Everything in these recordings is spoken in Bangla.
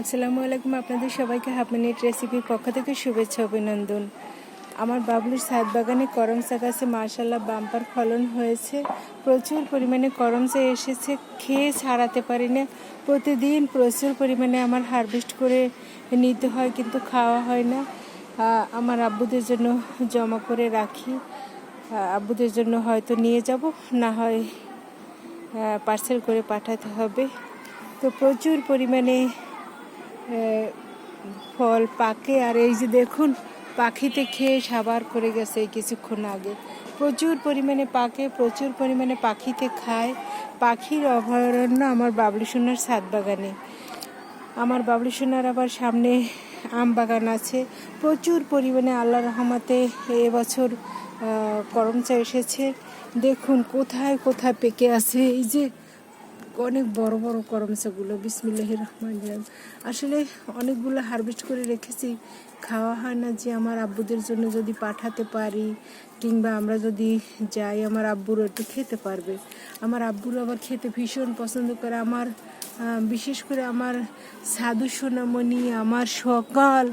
আসসালামু আলাইকুম। আপনাদের সবাইকে হাফ মিনিট রেসিপির পক্ষ থেকে শুভেচ্ছা অভিনন্দন। আমার বাবলুর ছাদ বাগানে করমচা গাছে মাশাআল্লাহ বাম্পার ফলন হয়েছে। প্রচুর পরিমাণে করমচা এসেছে, খেয়ে ছাড়াতে পারি না। প্রতিদিন প্রচুর পরিমাণে আমার হারভেস্ট করে নিতে হয়, কিন্তু খাওয়া হয় না। আমার আব্বুদের জন্য জমা করে রাখি। আব্বুদের জন্য হয়তো নিয়ে যাব, না হয় পার্সেল করে পাঠাতে হবে। তো প্রচুর পরিমাণে ফল পাকে, আর এই যে দেখুন পাখিতে খেয়ে সাবার করে গেছে কিছুক্ষণ আগে। প্রচুর পরিমাণে পাকে, প্রচুর পরিমাণে পাখিতে খায়। পাখির অভয়ারণ্য আমার বাবলু সোনার ছাদ বাগানে। আমার বাবলু সোনার আবার সামনে আম বাগান আছে। প্রচুর পরিমাণে আল্লাহর রহমতে এবছর করমচা এসেছে। দেখুন কোথায় কোথায় পেকে আছে। এই যে অনেক বড় বড় করমচাগুলো, বিসমিল্লাহির রহমানির রহিম। আসলে অনেকগুলো হারভেস্ট করে রেখেছি, খাওয়া হয় না। যে আমার আব্বুদের জন্য যদি পাঠাতে পারি, কিংবা আমরা যদি যাই, আমার আব্বুরও একটু খেতে পারবে। আমার আব্বুরও আবার খেতে ভীষণ পছন্দ করে। আমার বিশেষ করে আমার সাধু সোনামণি, আমার সকাল,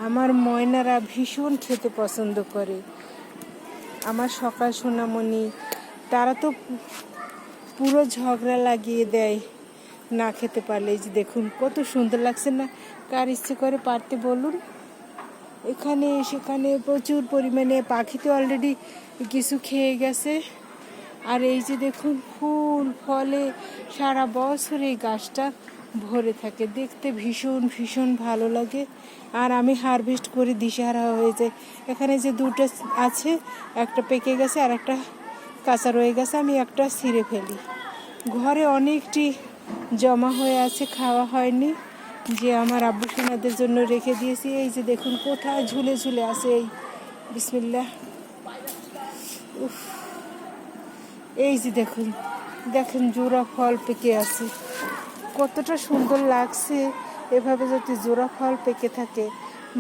আমার ময়নারা ভীষণ খেতে পছন্দ করে। আমার সকাল সোনামণি তারা তো পুরো ঝগড়া লাগিয়ে দেয় না খেতে পারলে। এই যে দেখুন কত সুন্দর লাগছে না? কার ইচ্ছে করে পারতে বলুন? এখানে সেখানে প্রচুর পরিমাণে পাখি তো অলরেডি কিছু খেয়ে গেছে। আর এই যে দেখুন ফুল ফলে সারা বছর এই গাছটা ভরে থাকে, দেখতে ভীষণ ভীষণ ভালো লাগে। আর আমি হারভেস্ট করে দিশেহারা হয়ে যাই। এখানে যে দুটো আছে, একটা পেকে গেছে আর একটা কাঁচা রয়ে গেছে, আমি একটা ছিঁড়ে ফেলি। ঘরে অনেকটি জমা হয়ে আছে, খাওয়া হয়নি, যে আমার আব্বু সোনাদের জন্য রেখে দিয়েছি। এই যে দেখুন কোথায় ঝুলে ঝুলে আছে। এই বিসমিল্লাহ, উফ, এই যে দেখুন, দেখেন জোড়া ফল পেকে আছে, কতটা সুন্দর লাগছে। এভাবে যদি জোড়া ফল পেকে থাকে,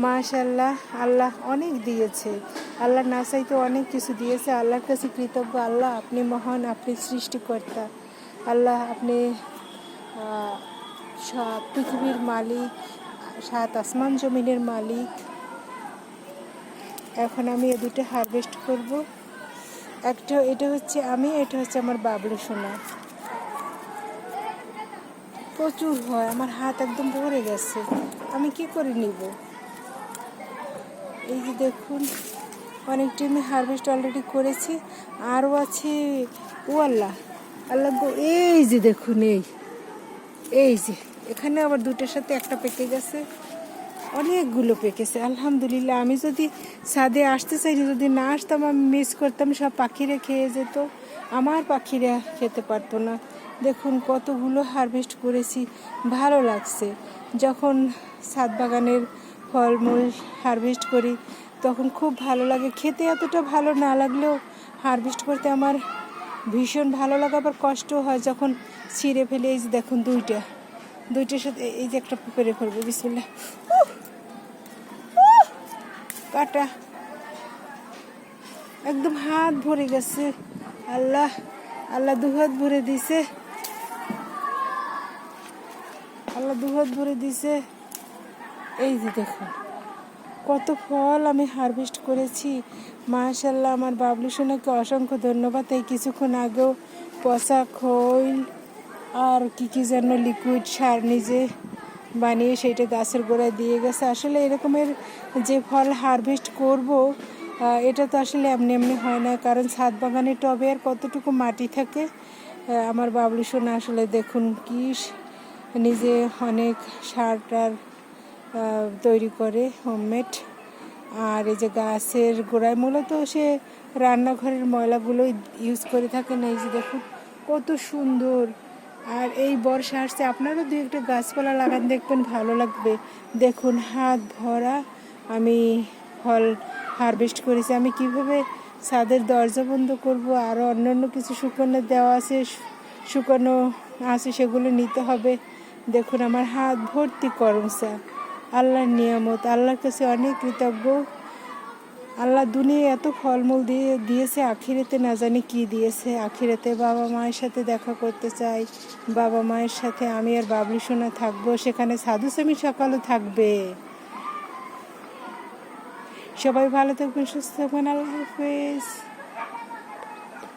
মাশাআল্লাহ, আল্লাহ অনেক দিয়েছে। আল্লাহ না চাইতে অনেক কিছু দিয়েছে। আল্লাহর কাছে কৃতজ্ঞ। আল্লাহ আপনি মহান, আপনি সৃষ্টিকর্তা। আল্লাহ আপনি পৃথিবীর মালিক, 7 আসমান জমিনের মালিক। এখন আমি এ দুটো হারভেস্ট করব। এটা হচ্ছে আমি, এটা হচ্ছে আমার বাবলু সোনা। প্রচুর হয়, আমার হাত একদম ভরে গেছে, আমি কি করে নিব? এই যে দেখুন অনেকটি আমি হারভেস্ট অলরেডি করেছি, আরও আছে। ও আল্লাহ, আল্লাহ গো, এই যে দেখুন, এই যে এখানে আবার দুটোর সাথে একটা পেকে গেছে। অনেকগুলো পেকেছে আলহামদুলিল্লাহ। আমি যদি ছাদে আসতে চাইনি, যদি না আসতাম, আমি মিস করতাম, সব পাখিরা খেয়ে যেত, আমার পাখিরা খেতে পারতো না। দেখুন কতগুলো হারভেস্ট করেছি, ভালো লাগছে। যখন ছাদ বাগানের ফলমূল হারভেস্ট করি তখন খুব ভালো লাগে। খেতে এতটা ভালো না লাগলেও হারভেস্ট করতে আমার ভীষণ ভালো লাগে। আবার কষ্ট হয় যখন ছিঁড়ে ফেলে। এই যে দেখুন দুইটার সাথে এই যে একটা পেরে ফেলবো, বিসমিল্লাহ, কাটা একদম হাত ভরে গেছে। আল্লাহ, আল্লাহ দুহাত ভরে দিছে, আল্লাহ দুহাত ভরে দিছে। এই যে দেখুন কত ফল আমি হারভেস্ট করেছি, মাশাআল্লাহ। আমার বাবলু সোনাকে অসংখ্য ধন্যবাদ। এই কিছুক্ষণ আগেও পচা খৈল আর কি যেন লিকুইড সার নিজে বানিয়ে সেইটা গাছের গোড়ায় দিয়ে গেছে। আসলে এরকমের যে ফল হারভেস্ট করব, এটা তো আসলে এমনি এমনি হয় না, কারণ ছাদ বাগানে টবে আর কতটুকু মাটি থাকে। আমার বাবলু সোনা আসলে দেখুন কি নিজে অনেক সার টার তৈরি করে, হোমমেড। আর এই যে গাছের গোড়ায় মূলত সে রান্নাঘরের ময়লাগুলো ইউজ করে থাকে না। এই যে দেখুন কত সুন্দর। আর এই বর্ষা আসছে, আপনারও দু একটা গাছপালা লাগান, দেখবেন ভালো লাগবে। দেখুন হাত ভরা আমি ফল হারভেস্ট করেছি। আমি কিভাবে ছাদের দরজা বন্ধ করব, আরও অন্যান্য কিছু শুকনো দেওয়া আছে, শুকনো আছে, সেগুলো নিতে হবে। দেখুন আমার হাত ভর্তি করমচা, আল্লাহর নিয়ামত। আল্লাহর কাছে অনেক কৃতজ্ঞ। আল্লাহ দুনিয়ায় এত ফলমূল দিয়েছে, আখিরাতে না জানি কি দিয়েছে। আখিরাতে বাবা মায়ের সাথে দেখা করতে চাই, বাবা মায়ের সাথে আমি আর বাবলি সোনা থাকবো, সেখানে সাধু স্বামী সকালও থাকবে। সবাই ভালো থাকবেন, সুস্থ থাকবেন, আল্লাহ হাফেজ।